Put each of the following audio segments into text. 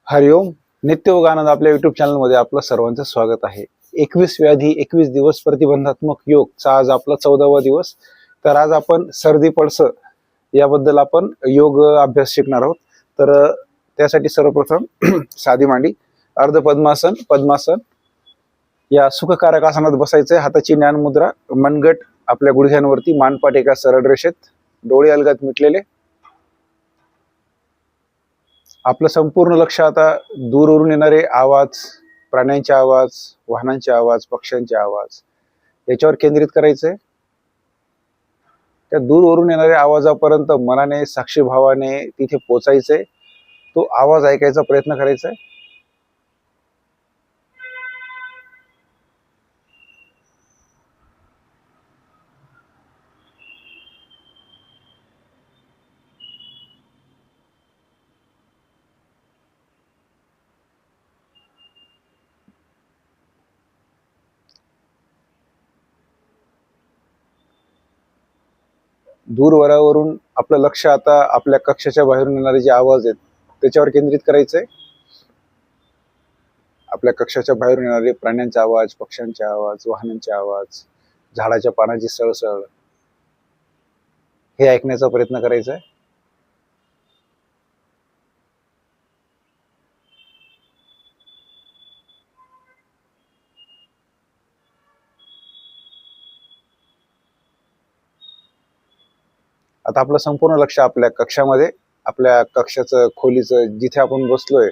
हरिओम. नित्य व आनंद आपल्या युट्यूब चॅनलमध्ये आपलं सर्वांचं स्वागत आहे. 21 व्याधी 21 दिवस प्रतिबंधात्मक योगचा आज आपला 14वा दिवस. तर आज आपण सर्दी पडस याबद्दल आपण योग अभ्यास शिकणार आहोत. तर त्यासाठी सर्वप्रथम साधी मांडी, अर्ध पद्मासन, पद्मासन या सुखकारक आसनात बसायचंय. हाताची ज्ञान मुद्रा, मनगट आपल्या गुडघ्यांवरती, मानपाट एका सरळ रेषेत, डोळे अलगद मिटलेले. आपलं संपूर्ण लक्ष आता दूरवरून येणारे आवाज, प्राण्यांचे आवाज, वाहनांचे आवाज, पक्ष्यांचे आवाज याच्यावर केंद्रित करायचंय. त्या दूरवरून येणाऱ्या आवाजापर्यंत मनाने, साक्षीभावाने तिथे पोचायचंय. तो आवाज ऐकायचा प्रयत्न करायचा आहे. दूरवरावरून आपलं लक्ष आता आपल्या कक्षाच्या बाहेरून येणारे जे आवाज आहेत त्याच्यावर केंद्रित करायचंय. आपल्या कक्षाच्या बाहेरून येणारे प्राण्यांचे आवाज, पक्ष्यांचे आवाज, वाहनांचे आवाज, झाडाच्या पानाची सळसळ हे ऐकण्याचा प्रयत्न करायचा आहे. आता आपलं संपूर्ण लक्ष आपल्या कक्षामध्ये, आपल्या कक्षाचं खोलीचं जिथे आपण बसलोय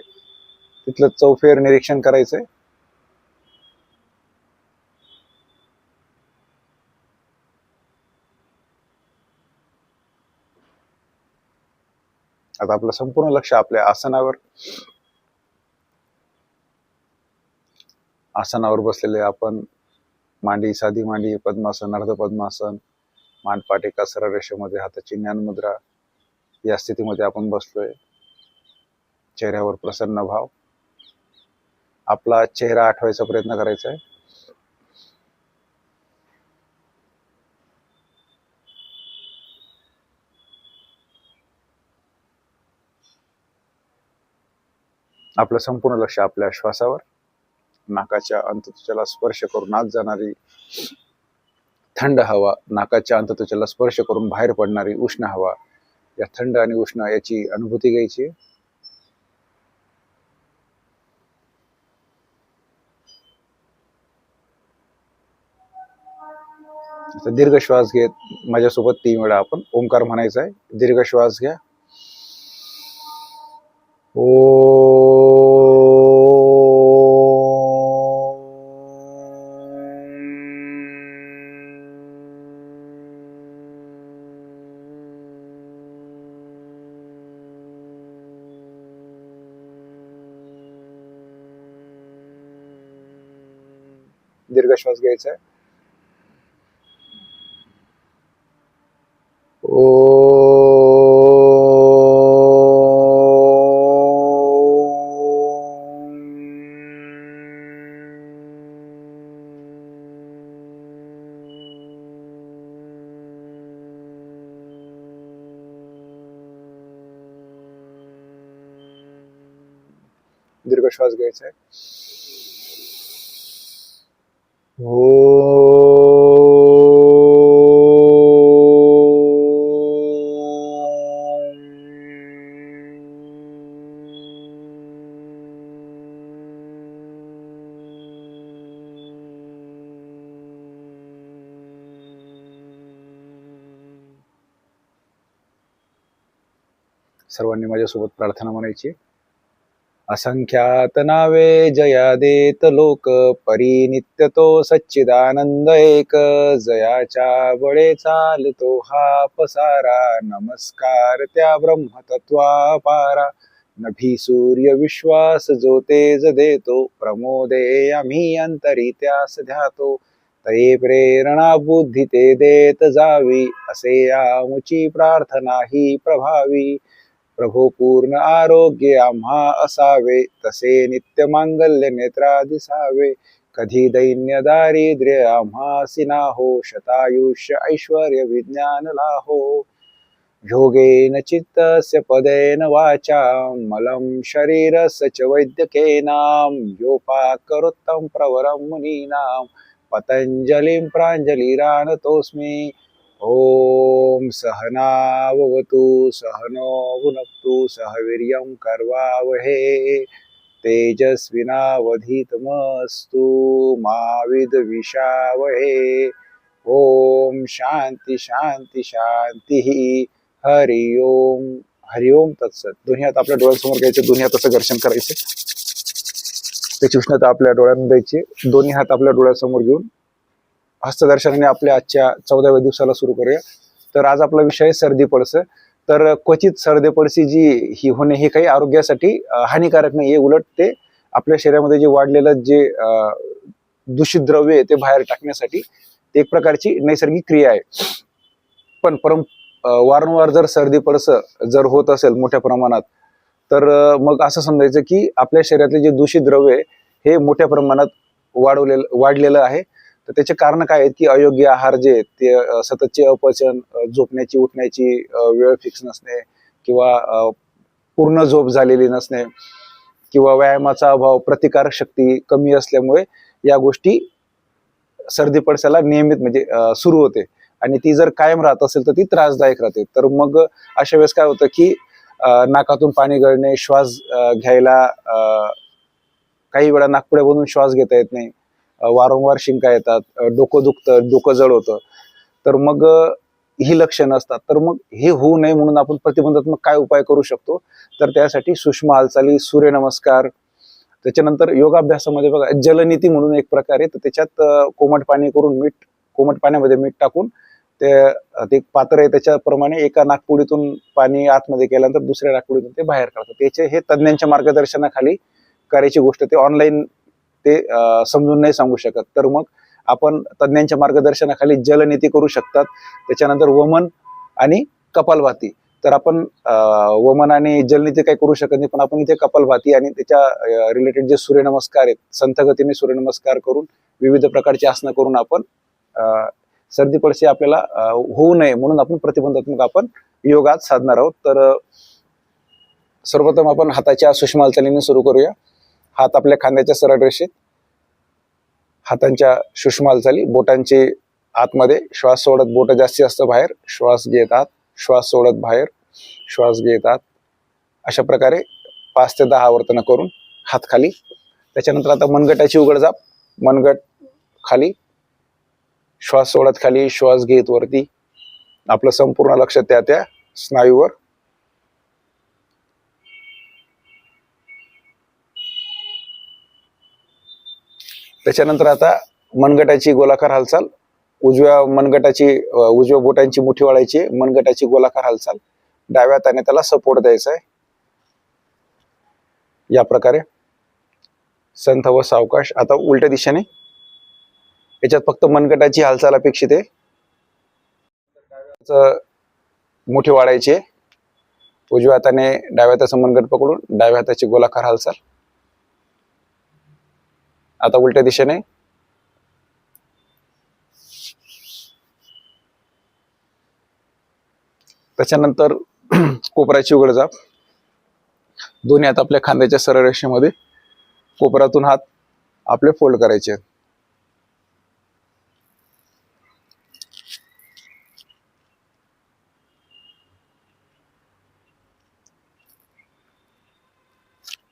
तिथलं चौफेर निरीक्षण करायचंय. आता आपलं संपूर्ण लक्ष आपल्या आसनावर, आसनावर बसलेले आपण, मांडी, साधी मांडी, पद्मासन, अर्ध पद्मासन, मानपाट एका सरळ रेषेमध्ये, हाताची ज्ञान मुद्रा या स्थितीमध्ये आपण बसलोय. चेहऱ्यावर प्रसन्न भाव, आपला चेहरा आठवायचा प्रयत्न करायचा आहे. आपलं संपूर्ण लक्ष आपल्या श्वासावर, नाकाच्या अंतत्वचेला स्पर्श करून आत जाणारी थंड हवा, नाकाच्या अंतत्वचेला स्पर्श करून बाहेर पडणारी उष्ण हवा, या थंड आणि उष्ण याची अनुभूती घ्यायची. दीर्घ श्वास घेत माझ्यासोबत 3 वेळा आपण ओंकार म्हणायचा आहे. दीर्घ श्वास घ्या. दीर्घ श्वास घ्यायचा आहे. दीर्घ श्वास घ्यायचा आहे. सर्वांनी माझ्यासोबत प्रार्थना म्हणायची. असंख्यात नावे जया देत लोक, परी नित्य तो सच्चिदानंद एक. जयाच्या बळे चालतो हा पसारा, नमस्कार त्या ब्रह्मतत्वा पारा. नभी सूर्य विश्वास जो तेज देतो, प्रमोदे आम्ही अंतरी त्यास ध्यातो. तये प्रेरणा बुद्धी ते देत जावी, असे आमुची प्रार्थना ही प्रभावी. प्रभो पूर्ण आरोग्य आम्हा असावे, तसे नित्य मांगल्य नेत्रा दिसावे. कधी दैन्य दारिद्र्य आम्हासी नाहो, शतायुष्य ऐश्वर्य विज्ञान लाहो. योगेन चित्तस्य पदेन वाचा मलं शरीरस्य च वैद्यकेनां योपाकरोत्तं प्रवरं मुनीनां पतञ्जलिं प्राञ्जलिरानतोऽस्मि। ॐ सहनाववतु सहनो भुनक्तु सह वीर्यं कर्वावहे तेजस्विनावधीतमस्तु मा विद्विषावहे। ओम शांती शांती शांती। हरि ओम। हरि ओम तत्सत। दोन्ही हात आपल्या डोळ्यासमोर घ्यायचे, दोन्ही हात असं घर्षण करायचे, त्याची उष्णता आपल्या डोळ्यांना द्यायची। दोन्ही हात आपल्या डोळ्यासमोर घेऊन हस्तदर्शनाने आपल्या आजच्या 14व्या दिवसाला सुरू करूया। तर आज आपला विषय आहे सर्दी पडस। तर क्वचित सर्दी पडसी जी ही होणे हे काही आरोग्यासाठी हानिकारक नाही आहे, उलट ते आपल्या शरीरामध्ये जे वाढलेलं जे दूषित द्रव्य आहे ते बाहेर टाकण्यासाठी ते एक प्रकारची नैसर्गिक क्रिया आहे। पण वारंवार जर सर्दी पडस जर होत असेल मोठ्या प्रमाणात, तर मग असं समजायचं की आपल्या शरीरातले जे दूषित द्रव्य आहे हे मोठ्या प्रमाणात वाढलेलं आहे। तर त्याचे कारण काय आहेत की अयोग्य आहार जे ते सततचे अपचन, झोपण्याची उठण्याची वेळ फिक्स नसणे, किंवा पूर्ण झोप झालेली नसणे, किंवा व्यायामाचा अभाव, प्रतिकारक शक्ती कमी असल्यामुळे या गोष्टी सर्दी पडसाला नियमित म्हणजे सुरू होते। आणि ती जर कायम राहत असेल तर ती त्रासदायक राहते। तर मग अशा वेळेस काय होतं की नाकातून पाणी गळणे, श्वास घ्यायला काही वेळा नाकपुड्या बनवून श्वास घेता येत नाही, वारंवार शिंका येतात, डोकं दुखतं, डोकं जड होतं। तर मग ही लक्षणं असतात। तर मग हे होऊ नये म्हणून आपण प्रतिबंधात्मक काय उपाय करू शकतो, तर त्यासाठी सूक्ष्म हालचाली, सूर्यनमस्कार, त्याच्यानंतर योगाभ्यासामध्ये बघा जलनीती म्हणून एक प्रकार आहे। तर त्याच्यात कोमट पाणी करून कोमट पाण्यामध्ये मीठ टाकून ते पात्र आहे त्याच्याप्रमाणे एका नाकपुडीतून पाणी आतमध्ये केल्यानंतर दुसऱ्या नाकपुडीतून ते बाहेर काढतात। त्याचे हे तज्ञांच्या मार्गदर्शनाखाली करायची गोष्ट, ते ऑनलाईन ते समजून नाही सांगू शकत। तर मग आपण तज्ञांच्या मार्गदर्शनाखाली जलनीती करू शकतात। त्याच्यानंतर वमन आणि कपालभाती। तर आपण वमन आणि जलनीती काही करू शकत नाही, पण आपण इथे कपालभाती आणि त्याच्या रिलेटेड जे सूर्यनमस्कार आहेत, संथ गतीने सूर्यनमस्कार करून विविध प्रकारची आसनं करून आपण सर्दी पडशी आपल्याला होऊ नये म्हणून आपण प्रतिबंधात्मक आपण योग आज साधणार आहोत। तर सर्वप्रथम आपण हाताच्या सूक्ष्म हालचालीने सुरू करूया। हात आपल्या खांद्याच्या सरळ रेषेत, हातांच्या सूक्ष्म हालचाली, बोटांचे आतमध्ये, श्वास सोडत बोट जास्तीत जास्त बाहेर, श्वास घेतात, श्वास सोडत बाहेर, श्वास घेतात, अशा प्रकारे 5 ते 10 आवर्तन करून हात खाली। त्याच्यानंतर आता मनगटाची उघडझाप, मनगट खाली, श्वास सोडत खाली, श्वास घेत वरती, आपलं संपूर्ण लक्ष त्या स्नायूवर। त्याच्यानंतर आता मनगटाची गोलाकार हालचाल, उजव्या बोटांची मुठी वाळायची, मनगटाची गोलाकार हालचाल, डाव्या हाताने त्याला सपोर्ट द्यायचा आहे या प्रकारे, संथ व सावकाश। आता उलट्या दिशेने, याच्यात फक्त मनगटाची हालचाल अपेक्षित आहे। मुठी वाढायची, उजव्या हाताने डाव्या हाताचं मनगट पकडून डाव्या हाताची गोलाकार हालचाल। आता उलट्या दिशेने, त्याच्यानंतर कोपराची उघडझाप, दोन्ही हात आपल्या खांद्याच्या सरळ रेषेमध्ये, कोपरातून हात आपले फोल्ड करायचे।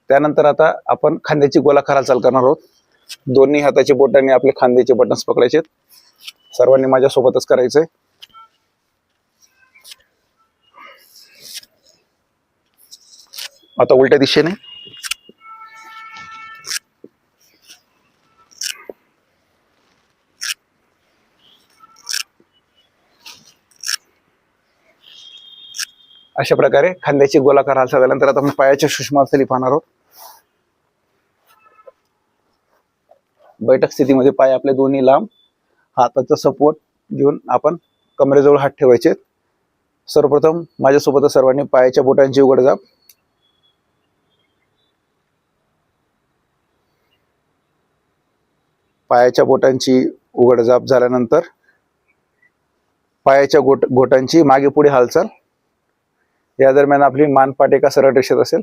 त्यानंतर आता आपण खांद्याची गोलाकार हालचाल करणार आहोत। दोन्ही हाताच्या बोटांनी आपले खांद्याचे बटन्स पकडायचे, सर्वांनी माझ्या सोबतच करायचंय। आता उलट्या दिशेने, अशा प्रकारे खांद्याची गोलाकार हालचाल झाल्यानंतर आता आपण पायाच्या सूक्ष्म हालचाली पाहणार आहोत। बैठक स्थितीमध्ये पाय आपले दोन्ही लांब, हाताचा सपोर्ट घेऊन आपण कमरेजवळ हात ठेवायचे। सर्वप्रथम माझ्यासोबत सर्वांनी पायाच्या बोटांची उघडझाप, पायाच्या बोटांची उघडझाप झाल्यानंतर पायाच्या घोटांची मागे पुढे हालचाल, या दरम्यान आपली मानपाट एका सरळ रेषेत असेल.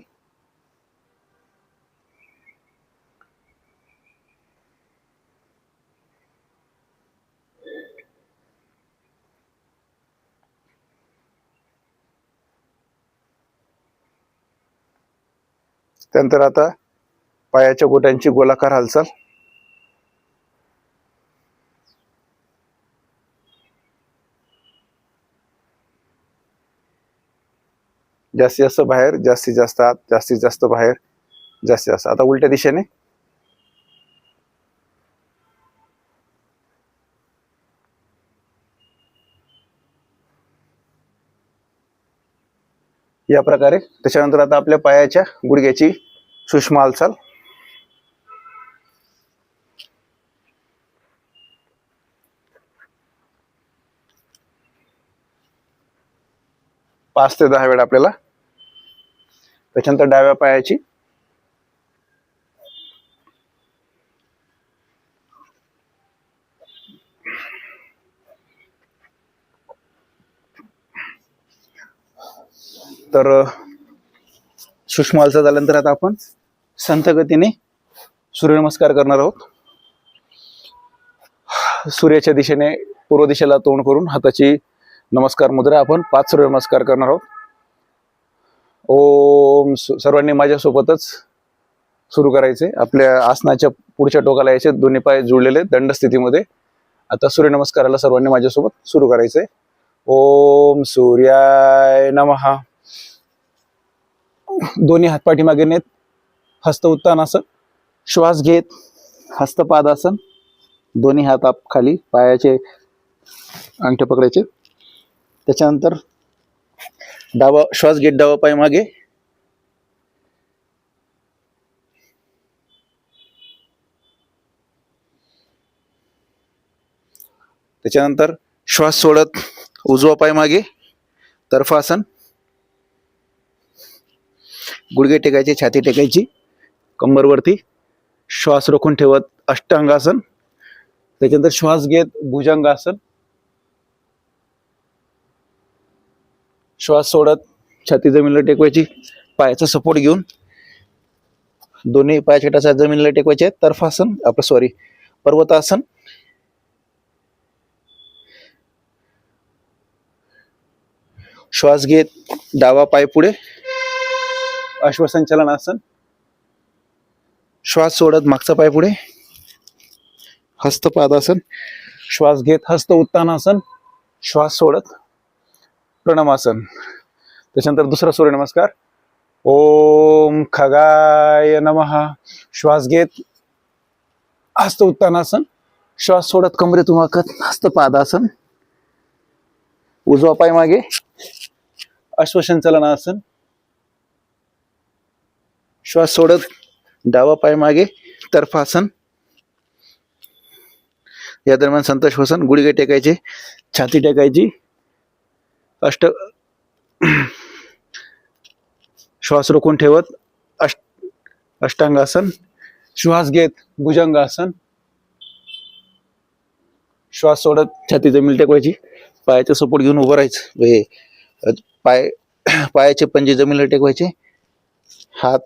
त्यानंतर आता पायाच्या गोट्यांची गोलाकार हालचाल. जास्तीत जास्त बाहेर, जास्तीत जास्त आत, जास्तीत जास्त बाहेर, जास्तीत जास्त. आता उलट्या दिशेने. या प्रकारे. त्याच्यानंतर आता आपल्या पायाच्या गुडघ्याची सूक्ष्म हालचाल. पाच ते 10 वेळा आपल्याला. त्याच्यानंतर डाव्या पायाची. तर सूक्ष्म हालचाल झाल्यानंतर आता आपण संथ गतीने सूर्यनमस्कार करणार आहोत. सूर्याच्या दिशेने, पूर्व दिशेला तोंड करून हाताची नमस्कार मुद्रा आपण 5 सूर्यनमस्कार करणार आहोत. ओम. सर्वांनी माझ्यासोबतच सुरू करायचे. आपल्या आसनाच्या पुढच्या टोकाला यायचे, दोन्ही पाय जुळलेले दंड स्थितीमध्ये. आता सूर्यनमस्काराला सर्वांनी माझ्यासोबत सुरू करायचे. ओम सूर्याय नमः. दोन्ही हात पाठीमागे नेत, हस्त उत्तानासन. श्वास घेत हस्तपादासन. दोन्ही हात आप खाली, पायाचे अंगठे पकडायचे. त्याच्यानंतर डावा श्वास घेत डावा पाय मागे. त्याच्यानंतर श्वास सोडत उजवा पाय मागे, तर्फासन. गुडघे टेकायचे, छाती टेकायची, कंबरवरती. श्वास रोखून ठेवत अष्टांगासन. त्याच्यानंतर श्वास घेत भुजंगासन. श्वास सोडत छाती जमिनीला टेकवायची, पायाचा सपोर्ट घेऊन. दोन्ही पाय छटाच्या जमिनीला टेकवायचे. तर्फासन, पर्वतासन. श्वास घेत डावा पाय पुढे, अश्वसंचलनासन. श्वास सोडत मागचा पाय पुढे, हस्तपादासन. श्वास घेत हस्त उत्तानासन. श्वास सोडत प्रणमासन. त्याच्यानंतर दुसरा सूर्यनमस्कार. ओम खगाय नमः. श्वास घेत हस्त उत्तानासन. श्वास सोडत कमरेतून वाकत हस्तपादासन. उजवा पाय मागे, अश्वसंचलनासन. श्वास सोडत डावा पाय मागे, तर्फासन. या दरम्यान संत श्वसन. गुडघे टेकायचे, छाती टेकायची. श्वास रोखून ठेवत अष्टांगासन. श्वास घेत भुजंगासन. श्वास सोडत छाती जमीन टेकवायची, पायाचा सपोर्ट घेऊन उभं राहायचं. पायाचे पंजे जमिनीला टेकवायचे. हात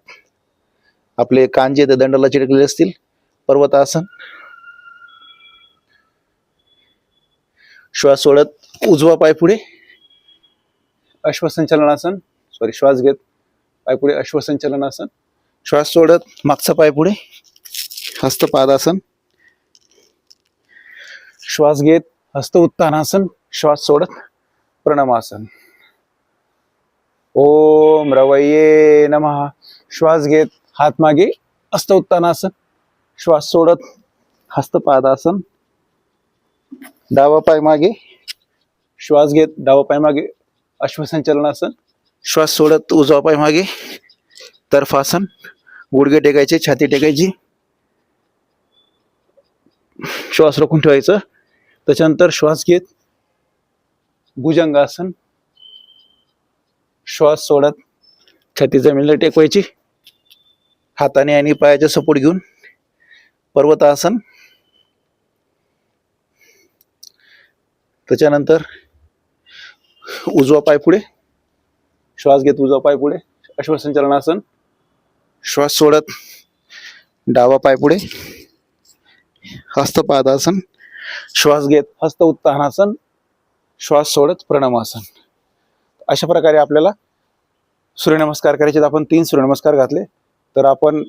आपले कांजे दंडाला चिटकलेले असतील. पर्वतासन. श्वास सोडत उजवा पाय पुढे, अश्वसंचलनासन. श्वास घेत पाय पुढे, अश्वसंचलनासन. श्वास सोडत मागचा पाय पुढे, हस्तपादासन. श्वास घेत हस्त उत्तानासन. श्वास सोडत प्रणमासन. ओम रवये नमः. श्वास घेत हात मागे, हस्त उत्तानासन. श्वास सोडत हस्तपादासन. डावा पाय मागे. श्वास घेत डावा पाय मागे, अश्वसंचलनासन. श्वास सोडत उजवा पाय मागे, तर्फासन. गुडघे टेकायचे, छाती टेकायची. श्वास रोखून ठेवायचं. त्याच्यानंतर श्वास घेत भुजंगासन. श्वास सोडत छाती जमिनीला टेकवायची. हाताने आणि पायाचा सपोर्ट घेऊन पर्वतासन. त्याच्यानंतर उजवा पाय पुढे, श्वास घेत उजवा पाय पुढे, अश्वसंचालनासन. श्वास सोडत डावा पाय पुढे, हस्तपादासन. श्वास घेत हस्त उत्थानासन, श्वास सोडत प्रणमासन. अशा प्रकारे आपल्याला सूर्यनमस्कार करायचे. आपण 3 सूर्यनमस्कार घातले तर आपण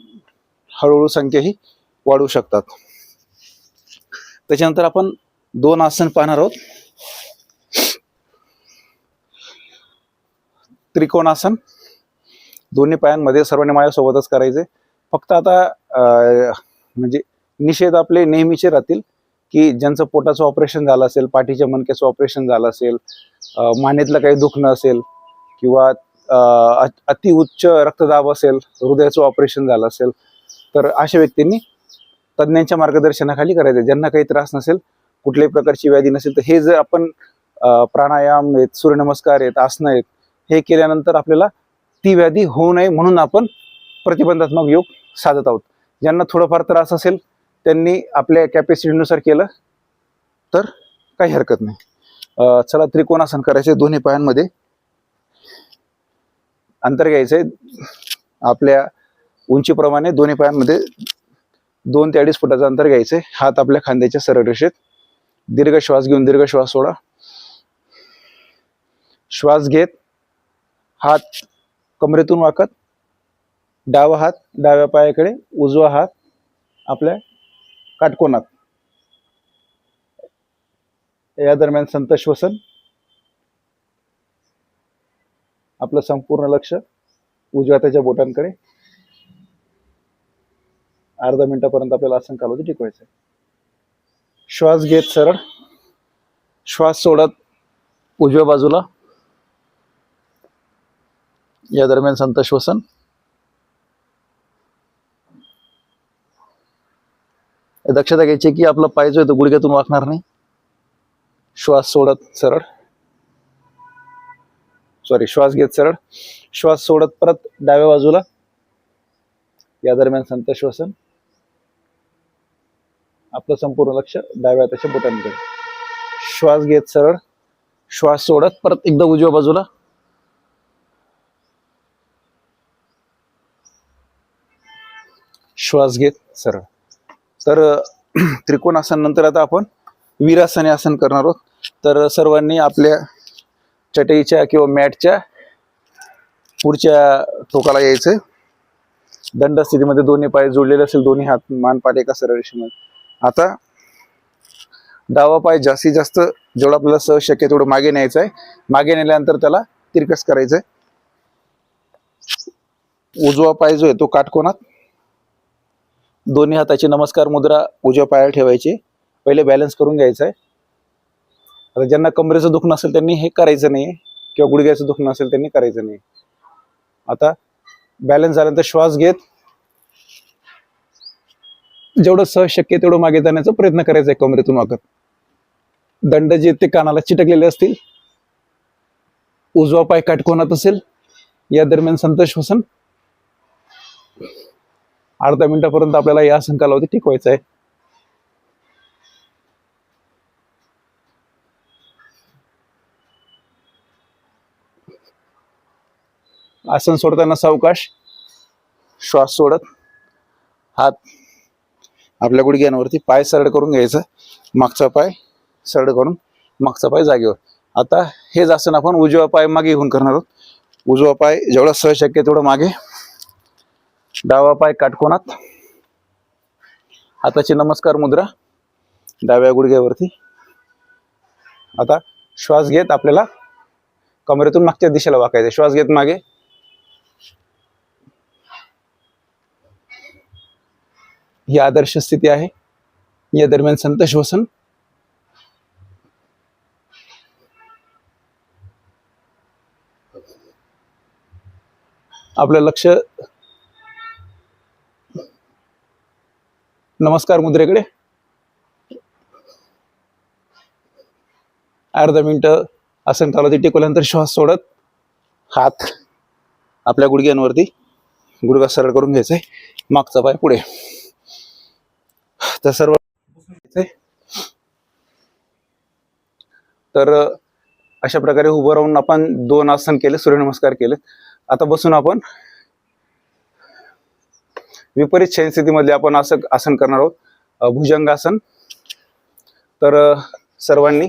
हळूहळू संख्या ही वाढवू शकतात. त्याच्यानंतर आपण 2 आसन पाहणार आहोत. त्रिकोणासन. दोन्ही पायांमध्ये सर्वांनी माझ्यासोबतच करायचे. फक्त आता म्हणजे निषेध आपले नेहमीचे राहतील की ज्यांचं पोटाचं ऑपरेशन झालं असेल, पाठीच्या मणक्याचं ऑपरेशन झालं असेल, मानेतलं काही दुखणं असेल किंवा अति उच्च रक्तदाब असेल, हृदयाचं ऑपरेशन झालं असेल, तर अशा व्यक्तींनी तज्ज्ञांच्या मार्गदर्शनाखाली करायचं. ज्यांना काही त्रास नसेल, कुठल्याही प्रकारची व्याधी नसेल, तर हे जर आपण प्राणायाम आहेत, सूर्यनमस्कार आहेत, आसनं आहेत, हे केल्यानंतर आपल्याला ती व्याधी होऊ नये म्हणून आपण प्रतिबंधात्मक योग साधत आहोत. ज्यांना थोडाफार त्रास असेल त्यांनी आपल्या कॅपॅसिटीनुसार केलं तर काही हरकत नाही. चला त्रिकोणासन करायचे. दोन्ही पायांमध्ये अंतर घ्यायचंय. आपल्या उंचीप्रमाणे दोन्ही पायांमध्ये 2 ते 2.5 फुटाचं अंतर घ्यायचंय. हात आपल्या खांद्याच्या सरळ रेषेत. दीर्घ श्वास घेऊन दीर्घ श्वास सोडा. श्वास घेत हात कमरेतून वाकत, डावा हात डाव्या पायाकडे, उजवा हात आपल्या काटकोनात. या दरम्यान संत श्वसन. आपलं संपूर्ण लक्ष उजव्या हाताच्या बोटांकडे. अर्धा मिनिटापर्यंत आपल्याला आसन कालावधी टिकवायचं आहे. श्वास घेत सरळ, श्वास सोडत उजव्या बाजूला. या दरम्यान संत श्वसन. दक्षता घ्यायची की आपला पाय जो आहे तो गुडघ्यातून वाकणार नाही. श्वास सोडत सरळ, श्वास घेत सरळ, श्वास सोडत परत डाव्या बाजूला. या दरम्यान संत श्वसन. आपलं संपूर्ण लक्ष डाव्या हाताच्या बोटांकडे. श्वास घेत सरळ, श्वास सोडत परत एकदा उजव्या बाजूला. श्वास घेत सरळ. तर त्रिकोणासन नंतर आता आपण वीरासने आसन करणार आहोत. तर सर्वांनी आपल्या चटईच्या किंवा मॅटच्या पुढच्या टोकाला यायचं. दंड स्थितीमध्ये दोन्ही पाय जोडलेले असेल, दोन्ही हात मान पाठ एका सरळ रेषेमध्ये. आता डावा पाय जास्तीत जास्त जेवढं आपल्याला सहज शक्य आहे तेवढं मागे न्यायचं आहे. मागे नेल्यानंतर त्याला तिरकस करायचंय. उजवा पाय जो आहे तो काटकोनात. दोन्ही हाताची नमस्कार मुद्रा उजव्या पायाला ठेवायची. पहिले बॅलन्स करून घ्यायचं आहे. आता ज्यांना कमरेचं दुखणं असेल त्यांनी हे करायचं नाही, किंवा गुडघ्याचं दुखणं असेल त्यांनी करायचं नाही. आता बॅलन्स झाल्यानंतर श्वास घेत जेवढं सहज शक्य आहे तेवढं मागे जाण्याचा प्रयत्न करायचा आहे कमरेतून वाकत. दंड जे ते कानाला चिटकलेले असतील. उजवा पाय काटकोनात असेल. या दरम्यान संत श्वसन. अर्धा मिनिटापर्यंत आपल्याला या आसन कालावधी टिकवायचा आहे. आसन सोडताना सावकाश श्वास सोडत हात आपल्या गुडघ्यांवरती. पाय सरळ करून घ्यायचा. मागचा पाय सरळ करून मागचा पाय जागेवर. आता हेच आसन आपण उजवा पाय मागे घेऊन करणार आहोत. उजवा पाय जेवढा सहज शक्य तेवढं मागे. डावा पाय काटकोनात. हाताची नमस्कार मुद्रा डाव्या गुडघ्यावरती. आता श्वास घेत आपल्याला कमरेतून मागच्या दिशेला वाकायचं. श्वास घेत मागे. ही आदर्श स्थिती आहे. या दरम्यान संत श्वसन. आपलं लक्ष नमस्कार मुद्रेकडे. अर्धा मिनिट आसन कालावधी टिकवल्यानंतर श्वास सोडत हात आपल्या गुडघ्यांवरती. गुडघा सरळ करून घ्यायचा आहे. मागचा पाय पुढे. तर अशा प्रकारे उभं राहून आपण 2 आसन केले, सूर्यनमस्कार केले. आता बसून आपण विपरीत शयन स्थितीमध्ये आपण असं आसन करणार आहोत, भुजंगासन. तर सर्वांनी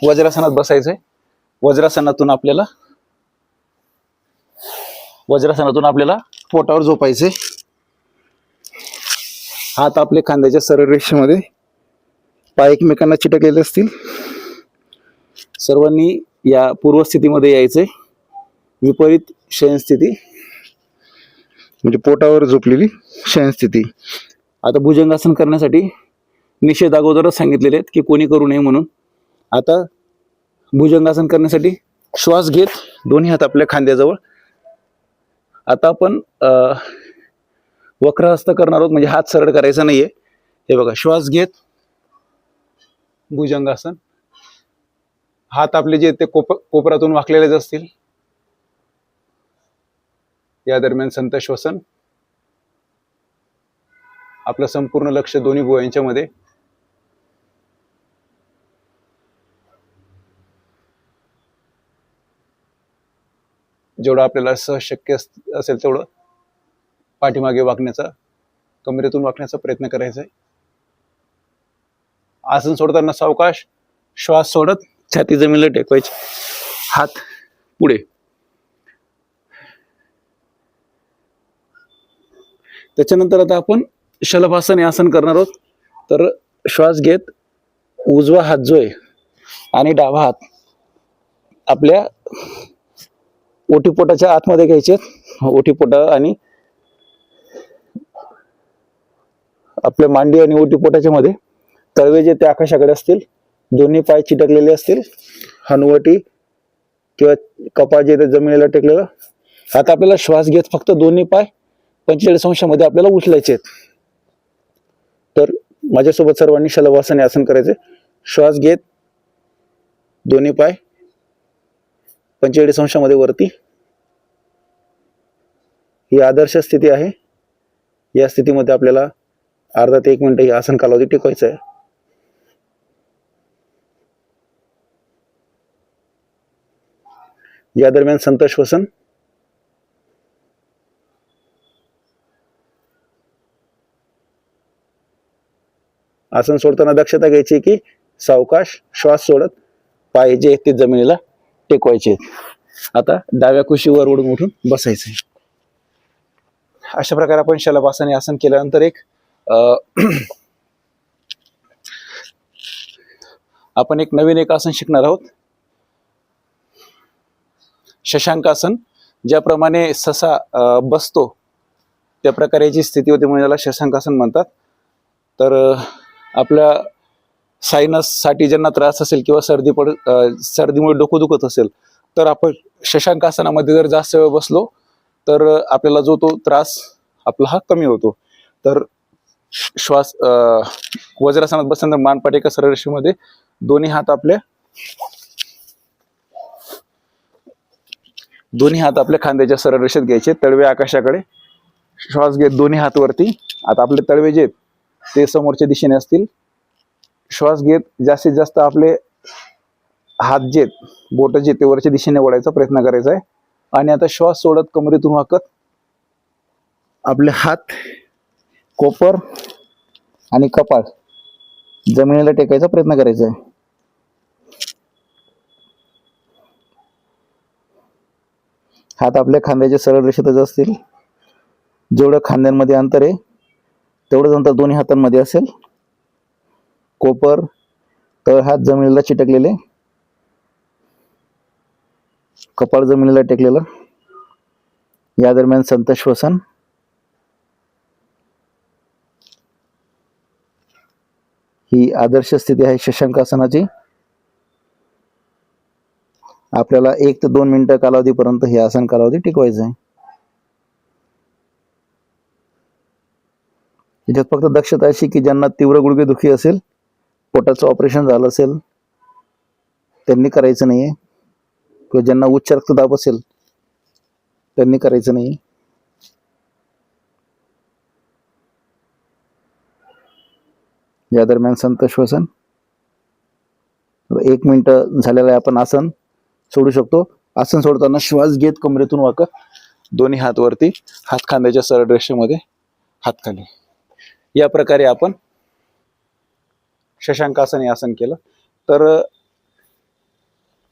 वज्रासनात बसायचंय. वज्रासनातून आपल्याला पोटावर झोपायचे. हात आपले खांद्याच्या सरळ रेषेमध्ये, पाय एकमेकांना चिटकलेले असतील. सर्वांनी या पूर्वस्थितीमध्ये यायचंय. विपरीत शयन स्थिती म्हणजे पोटावर झोपलेली शयन स्थिती. आता भुजंगासन करण्यासाठी निषेध अगोदरच सांगितलेले आहेत की कोणी करू नये म्हणून. आता भुजंगासन करण्यासाठी श्वास घेत दोन्ही हात आपल्या खांद्याजवळ. आता आपण वक्रहस्त करणार आहोत, म्हणजे हात सरळ करायचा नाहीये. हे बघा, श्वास घेत भुजंगासन. हात आपले जे ते कोपरातून वाकलेलेच असतील. या दरम्यान संत श्वसन. आपलं संपूर्ण लक्ष दोन्ही भुवयांच्या मध्ये. जेवढं आपल्याला सहज शक्य असेल तेवढं पाठीमागे वाकण्याचा, कमरेतून वाकण्याचा प्रयत्न करायचा आहे. आसन सोडताना सावकाश श्वास सोडत छाती जमिनीला टेकवायची, हात पुढे. त्याच्यानंतर आता आपण शलभासन हे आसन करणार आहोत. तर श्वास घेत उजवा हात जो आहे आणि डावा हात आपल्या ओटीपोटाच्या आतमध्ये घ्यायचे. ओटीपोटा आणि आपल्या मांडी आणि ओटीपोटाच्या मध्ये तळवे जे ते आकाशाकडे असतील. दोन्ही पाय चिटकलेले असतील. हनुवटी किंवा कपाळ जे ते जमिनीला टेकलेलं. आता आपल्याला श्वास घेत फक्त दोन्ही पाय 45 अंशामध्ये आपल्याला उचलायचे आहेत. तर माझ्यासोबत सर्वांनी शलभासन हे आसन करायचे. श्वास घेत दोन्ही पाय 45 अंशामध्ये वरती. ही आदर्श स्थिती आहे. या स्थितीमध्ये आपल्याला अर्धा ते 1 मिनिट हे आसन कालावधी टिकवायचं आहे. या दरम्यान संत श्वसन. आसन सोडताना दक्षता घ्यायची की सावकाश श्वास सोडत पाय जे ते जमिनीला टेकवायचे. आता डाव्या कुशीवर ओढून उठून बसायचे. अशा प्रकारे आपण शलभासन हे आसन केल्यानंतर आपण नवीन आसन शिकणार आहोत, शशांकासन. ज्याप्रमाणे ससा बसतो त्या प्रकारे याची स्थिती होती म्हणून याला शशांकासन म्हणतात. तर आपल्या सायनस साठी ज्यांना त्रास असेल किंवा सर्दीमुळे डोकं दुखत असेल तर आपण शशांकासनामध्ये जर जास्त वेळ बसलो तर आपल्याला जो तो त्रास आपला हा कमी होतो. तर श्वास वज्रासनात बसल्यानंतर मानपाट एका सरळ रेषेमध्ये, दोन्ही हात आपल्या खांद्याच्या सरळ रेषेत घ्यायचे, तळवे आकाशाकडे. श्वास घेत दोन्ही हात वरती. आता आपले तळवे जे ते समोरच्या दिशेने असतील. श्वास घेत जास्तीत जास्त आपले हात जे बोट जे ते वरच्या दिशेने वळायचा प्रयत्न करायचा आहे. आणि आता श्वास सोडत कमरेतून वाकत आपले हात, कोपर आणि कपाळ जमिनीला टेकायचा प्रयत्न करायचा आहे. हात आपल्या खांद्याच्या सरळ रेषेतच असतील. जेवढं खांद्यांमध्ये अंतर आहे तेवढंच अंतर दोन्ही हातांमध्ये असेल. कोपर, तळ हात जमिनीला चिटकलेले, कपाळ जमिनीला टेकलेलं. या दरम्यान संत श्वसन. ही आदर्श स्थिती आहे शशांकासनाची. आपल्याला 1 ते 2 मिनिटं कालावधीपर्यंत हे आसन कालावधी टिकवायचं आहे. याच्यात फक्त दक्षता अशी की ज्यांना तीव्र गुडघेदुखी असेल, पोटाचं ऑपरेशन झालं असेल, त्यांनी करायचं नाहीये. किंवा ज्यांना उच्च रक्तदाब असेल त्यांनी करायचं नाही. या दरम्यान संत श्वसन. 1 मिनिट झालेलं आहे. आपण आसन सोडू शकतो. आसन सोडताना श्वास घेत कमरेतून वाकत, दोन्ही हात वरती, हात खांद्याच्या सरळ रेषेमध्ये, हात खाली. या प्रकारे आपण शशांकासन हे आसन केलं. तर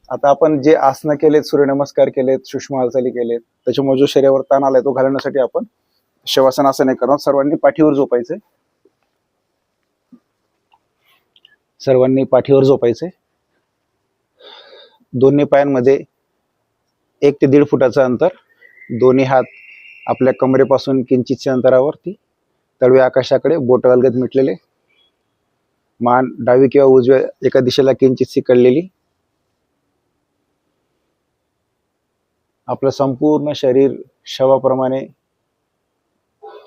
आता आपण जे आसनं केलेत, सूर्यनमस्कार केलेत, सूक्ष्म हालचाली केलेत, त्याच्यामुळे जो शरीरावर ताण आलाय तो घालवण्यासाठी आपण शवासन आसन हे करणार. सर्वांनी पाठीवर झोपायचंय. सर्वांनी पाठीवर झोपायचे. दोन्ही पायांमध्ये 1 ते 1.5 फुटाचं अंतर, दोन्ही हात आपल्या कमरेपासून किंचितच्या अंतरावरती, तळवे आकाशाकडे, बोट अलगद मिटलेले, मान डावी किंवा उजव्या एका दिशेला किंचितशी कळलेली. आपलं संपूर्ण शरीर शवाप्रमाणे,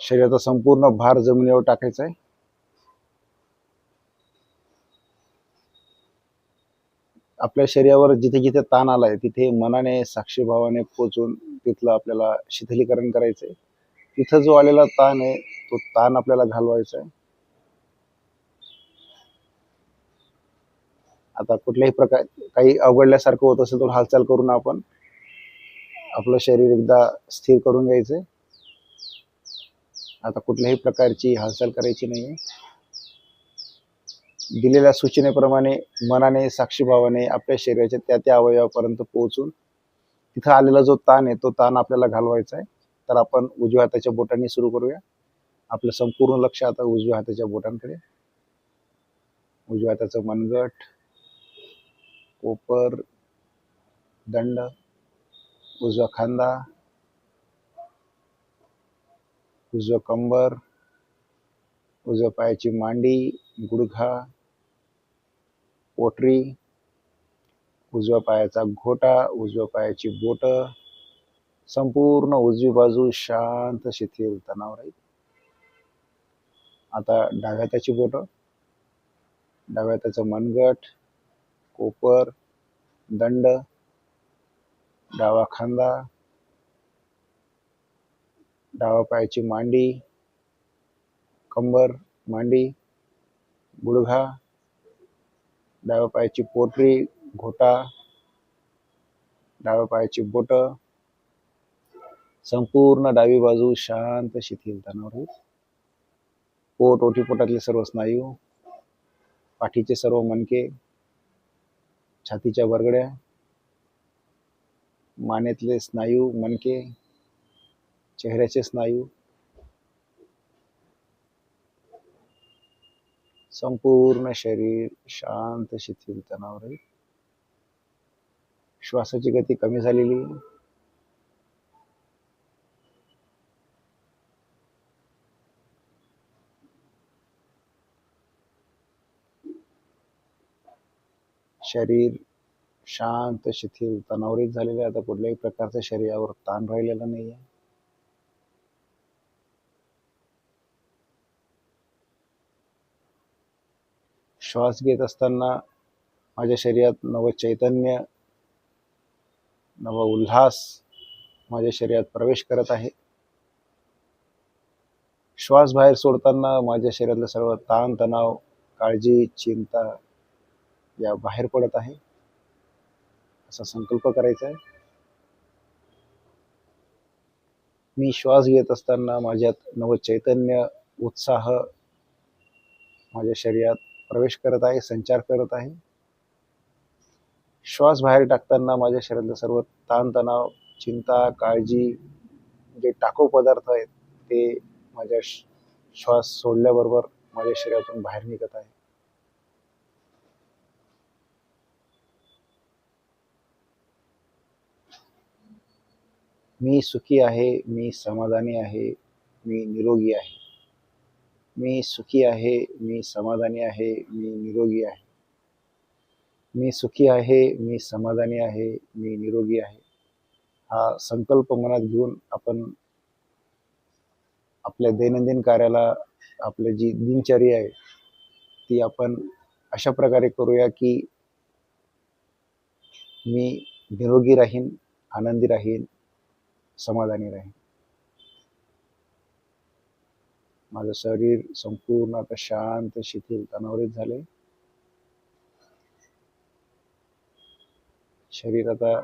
शरीराचा संपूर्ण भार जमिनीवर टाकायचा आहे. आपल्या शरीरावर जिथे जिथे ताण आलाय तिथे मनाने, साक्षीभावाने पोचून तिथलं आपल्याला शिथिलीकरण करायचंय. तिथं जो आलेला ताण आहे तो ताण आपल्याला घालवायचा आहे. आता कुठल्याही प्रकार काही अवघडल्यासारखं होत असेल तर हालचाल करून आपण आपलं शरीर एकदा स्थिर करून घ्यायचंय. आता कुठल्याही प्रकारची हालचाल करायची नाहीये. दिलेल्या सूचनेप्रमाणे मनाने, साक्षीभावाने आपल्या शरीराच्या त्या अवयवापर्यंत पोहोचून तिथं आलेला जो ताण आहे तो ताण आपल्याला घालवायचा आहे. तर आपण उजव्या हाताच्या बोटांनी सुरू करूया. आपलं संपूर्ण लक्ष आता उजव्या हाताच्या बोटांकडे. उजव्या हाताचं मनगट, कोपर, दंड, उजवा खांदा, उजवं कंबर, उजव्या पायाची मांडी, गुडघा, पोटरी, उजव्या पायाचा घोटा, उजव्या पायाची बोट, संपूर्ण उजवी बाजू शांत शिथिल तणाव राहील. आता डाव्या हाताची बोट, डाव्या हाताचं मनगट, कोपर, दंड, डावा खांदा, डावा पायाची मांडी, कंबर, मांडी, गुडघा, डाव्या पायाची पोटरी, घोटा, डाव्या पायाची बोट, संपूर्ण डावी बाजू शांत शिथिल तणाव राहील. पोट, ओटीपोटातले सर्व स्नायू, पाठीचे सर्व मणके, छातीच्या बरगड्या, मानेतले स्नायू, मणके, चेहऱ्याचे स्नायू, संपूर्ण शरीर शांत शिथिल तणाव राहील. श्वासाची गती कमी झालेली. शरीर शांत शिथिल तणावरहित झालेले. आता कुठल्याही प्रकारचा शरीरावर ताण राहिलेला नाहीये. श्वास घेत असताना माझ्या शरीरात नव चैतन्य, नव उल्हास माझ्या शरीरात प्रवेश करत आहे. श्वास बाहेर सोडताना माझ्या शरीरातलं सर्व ताण, तणाव, काळजी, चिंता या बाहेर पडत आहे असा संकल्प करायचा आहे. मी श्वास घेत असताना माझ्यात नव चैतन्य, उत्साह माझ्या शरीरात प्रवेश करत आहे, संचार करत आहे. श्वास बाहेर टाकताना माझ्या शरीरातले सर्व ताणतणाव, चिंता, काळजी, जे टाकाऊ पदार्थ आहेत ते माझ्या श्वास सोडल्याबरोबर माझ्या शरीरातून बाहेर निघत आहे. मी सुखी आहे, मी समाधानी आहे, मी निरोगी आहे. मी सुखी आहे, मी समाधानी आहे, मी निरोगी आहे. मी सुखी आहे, मी समाधानी आहे, मी निरोगी आहे. हा संकल्प मनात घेऊन आपण आपल्या दैनंदिन कार्याला, आपली जी दिनचर्या आहे ती आपण अशा प्रकारे करूया की मी निरोगी राहीन, आनंदी राहीन, समाधानी राहीन. माझं शरीर संपूर्ण आता शांत शिथिल तणावरहित झाले. शरीर आता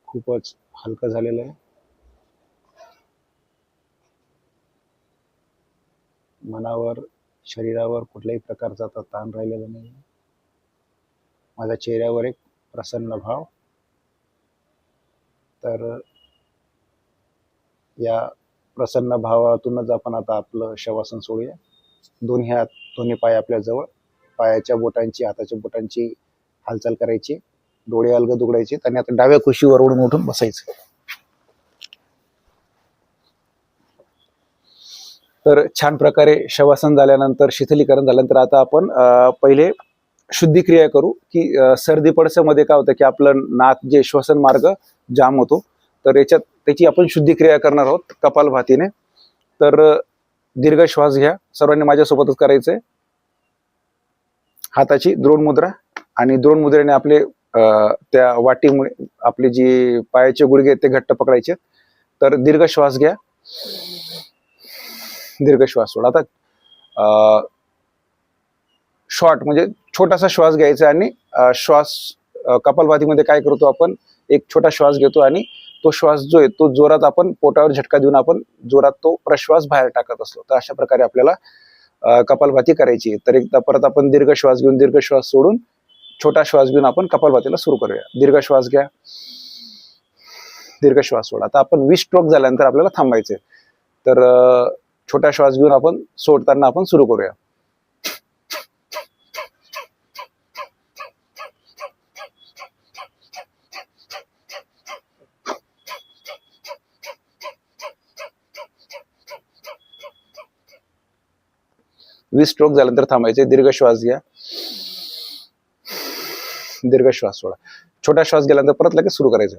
खूपच हलकं झालेलं आहे. मनावर, शरीरावर कुठल्याही प्रकारचा आता ताण राहिलेला नाही. माझ्या चेहऱ्यावर एक प्रसन्न भाव. तर या प्रसन्न भावातूनच आपण आता आपलं शवासन सोडूया. दोन्ही हात, दोन्ही पाय आपल्या जवळ, पायाच्या बोटांची, हाताच्या बोटांची हालचाल करायची, डोळे अलगद उघडायचे आणि आता डाव्या कुशीवर ओढून उठून बसायचं. तर छान प्रकारे शवासन झाल्यानंतर, शिथिलीकरण झाल्यानंतर आता आपण पहिले शुद्धी क्रिया करू. की सर्दी पडसामध्ये काय होतं की आपलं नाक जे श्वसन मार्ग जाम होतो, तर याच्यात त्याची आपण शुद्धी क्रिया करणार आहोत कपालभातीने. तर दीर्घ श्वास घ्या, सर्वांनी माझ्यासोबतच करायचंय. हाताची द्रोण मुद्रा, आणि द्रोण मुद्रेने आपले त्या वाटीमुळे आपले जी पायाचे गुडघे आहेत ते घट्ट पकडायचे. तर दीर्घ श्वास घ्या, दीर्घ श्वास सोडा. आता शॉर्ट म्हणजे छोटासा श्वास घ्यायचा आणि श्वास कपालभातीमध्ये काय करतो आपण, एक छोटा श्वास घेतो आणि तो श्वास जो आहे तो जोरात आपण पोटावर झटका देऊन आपण जोरात तो प्रश्वास बाहेर टाकत असतो. तर अशा प्रकारे आपल्याला कपालभाती करायची. तर एकदा परत आपण दीर्घ श्वास घेऊन, दीर्घ श्वास सोडून, छोटा श्वास घेऊन आपण कपालभातीला सुरू करूया. दीर्घ श्वास घ्या, दीर्घ श्वास सोडा. आता आपण 20 स्ट्रोक झाल्यानंतर आपल्याला थांबायचे. तर छोटा श्वास घेऊन आपण सोडताना आपण सुरू करूया. वीस स्ट्रोक झाल्यानंतर थांबायचे. दीर्घ श्वास घ्या, दीर्घ श्वास सोडा. छोटा श्वास गेल्यानंतर परत लगेच सुरू करायचं.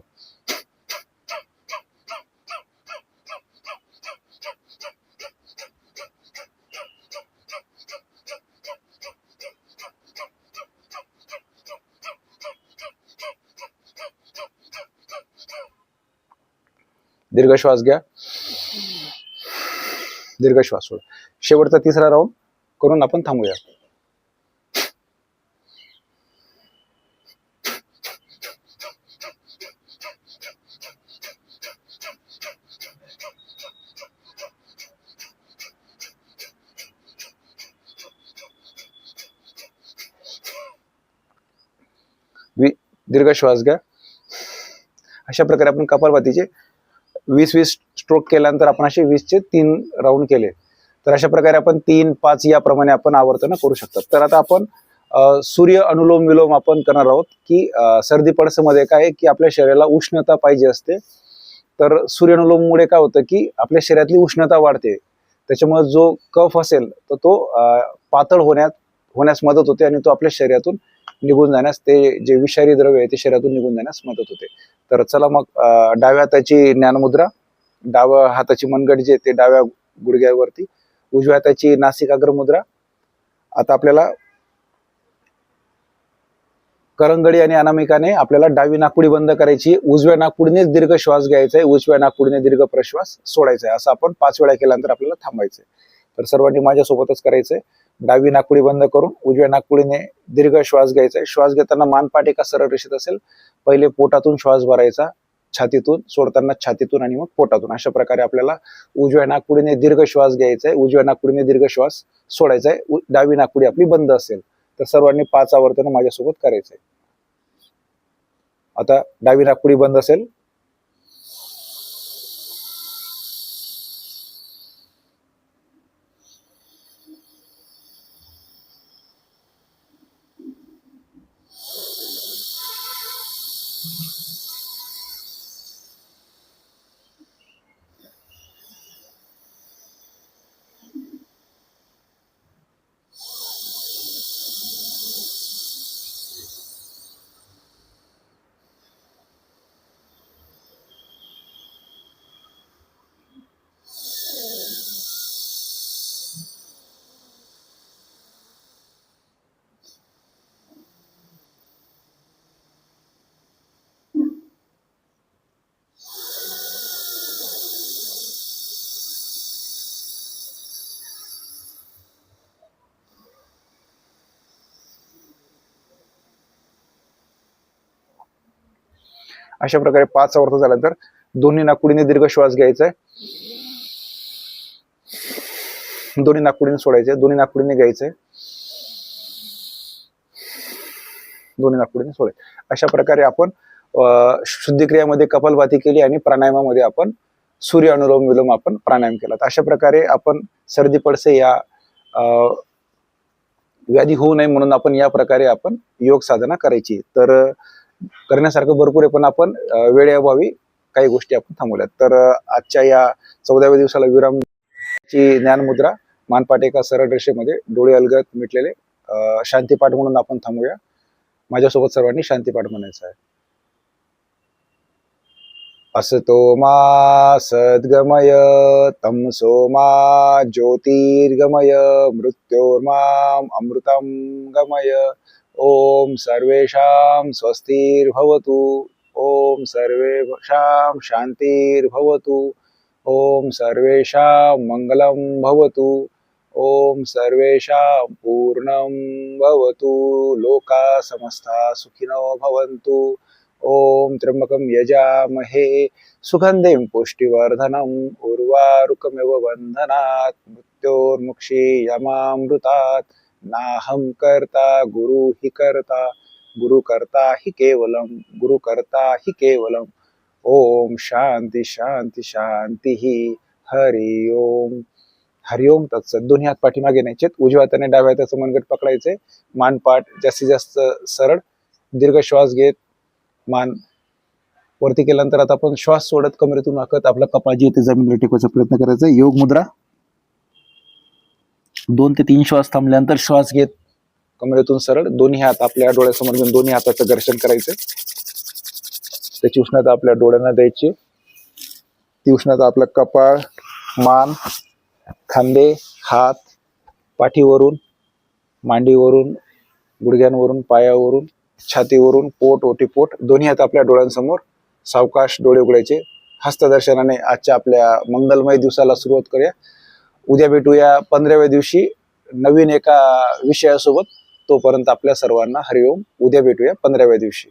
दीर्घ श्वास घ्या, दीर्घ श्वास सोडा. शेवटचा तिसरा राऊंड करून आपण थांबूया. दीर्घ श्वास घ्या. अशा प्रकारे आपण कपालभातीचे 20-20 स्ट्रोक केल्यानंतर आपण असे 20चे 3 राऊंड केले. तर अशा प्रकारे आपण 3-5 याप्रमाणे आपण आवर्तन करू शकतो. तर आता आपण सूर्य अनुलोम विलोम आपण करणार आहोत. की सर्दी पडसमध्ये काय की आपल्या शरीराला उष्णता पाहिजे असते. तर सूर्य अनुलोममुळे काय होतं की आपल्या शरीरातली उष्णता वाढते. त्याच्यामुळे जो कफ असेल तर तो पातळ होण्यास मदत होते आणि तो आपल्या शरीरातून निघून जाण्यास, ते जे विषारी द्रव्य आहे ते शरीरातून निघून जाण्यास मदत होते. तर चला मग डाव्या हाताची ज्ञानमुद्रा, डाव्या हाताची मनगट जे ते डाव्या गुडघ्यावरती, उजव्या हाताची नासिकाग्र मुद्रा. आता आपल्याला करंगडी आणि अनामिकाने आपल्याला डावी नाकपुडी बंद करायची. उजव्या नाकपुडीनेच दीर्घ श्वास घ्यायचा आहे, उजव्या नाकपुडीने दीर्घ प्रश्वास सोडायचा आहे. असं आपण 5 वेळा केल्यानंतर आपल्याला थांबायचंय. तर सर्वांनी माझ्यासोबतच करायचंय. डावी नाकपुडी बंद करून उजव्या नाकपुडीने दीर्घ श्वास घ्यायचा आहे. श्वास घेताना मानपाट एका सरळ रेषेत असेल. पहिले पोटातून श्वास भरायचा, छातीतून, सोडताना छातीतून आणि मग पोटातून. अशा प्रकारे आपल्याला उजव्या नाकपुडीने दीर्घ श्वास घ्यायचा आहे, उजव्या नाकपुडीने दीर्घ श्वास सोडायचा आहे. डावी नाकपुडी आपली बंद असेल. तर सर्वांनी 5 आवर्तन माझ्यासोबत करायचंय. आता डावी नाकपुडी बंद असेल. अशा प्रकारे 5 आवर्त झाल्यानंतर दोन्ही नाकपुडीने दीर्घ श्वास घ्यायचा आहे, दोन्ही नाकपुडीने सोडायचे, दोन्ही नाकपुडीने घ्यायचे, दोन्ही नाकपुडीने सोडायचे. अशा प्रकारे आपण शुद्धिक्रियामध्ये कपालभाती केली आणि प्राणायामामध्ये आपण सूर्य अनुलोम विलोम आपण प्राणायाम केला. तर अशा प्रकारे आपण सर्दी पडसे या व्याधी होऊ नये म्हणून आपण या प्रकारे आपण योग साधना करायची. तर करण्यासारखं भरपूर आहे, पण आपण वेळेअभावी काही गोष्टी आपण थांबवल्यात. तर आजच्या या 14व्या दिवसाला विरामची ज्ञानमुद्रा मानपाट एका सरळ रेषेमध्ये, डोळे अलगद मिटलेले, शांतीपाठ म्हणून आपण थांबूया. माझ्यासोबत सर्वांनी शांतीपाठ म्हणायचा आहे. असतो मा सद्गमय तमसो मा ज्योतिर्गमय मृत्योर्माम अमृतं गमय. ओम सर्वेषां स्वस्तिर्भवतु. ओम सर्वेषां शांतिर्भवतु. ओम सर्वेषां मंगलं भवतु. ओम सर्वेषां पूर्णं भवतु. लोका समस्ता सुखिनो भवन्तु. ओम त्र्यंबकं यजामहे सुगंधिं पुष्टिवर्धनम् उर्वारुकमिव बन्धनात् मृत्योर्मुक्षीयमामृतात्. नाहं कर्ता गुरु हि कर्ता, गुरु कर्ता हि केवलम, गुरु कर्ता हि केवलम. ओम शांती शांती शांती. हरि ओम. हरिओम तत्सत. दोन्ही हात पाठीमागे न्यायचे, उजव्या हाताने डाव्या हाताचं मनगट पकडायचे, मानपाठ जास्तीत जास्त सरळ, दीर्घ श्वास घेत मान वरती केल्यानंतर आता आपण श्वास सोडत कमरेतून आखत आपला कपाळ जे ते जमिनीवर टेकवायचा प्रयत्न करायचा. योग मुद्रा. 2 ते 3 श्वास थांबल्यानंतर श्वास घेत कमरेतून सरळ, दोन्ही हात आपल्या डोळ्यासमोर घेऊन दोन्ही हाताचं घर्षण करायचं. त्याची उष्णता आपल्या डोळ्यांना द्यायची. ती उष्णता आपलं कपाळ, मान, खांदे, हात, पाठीवरून, मांडीवरून, गुडघ्यांवरून, पायावरून, छातीवरून, पोट, ओटीपोट, दोन्ही हात आपल्या डोळ्यांसमोर. सावकाश डोळे उघडायचे. हस्तदर्शनाने आजच्या आपल्या मंगलमय दिवसाला सुरुवात करूया. उद्या भेटूया 15व्या दिवशी नवीन एका विषयासोबत. तोपर्यंत आपल्या सर्वांना हरिओम. उद्या भेटूया 15व्या दिवशी.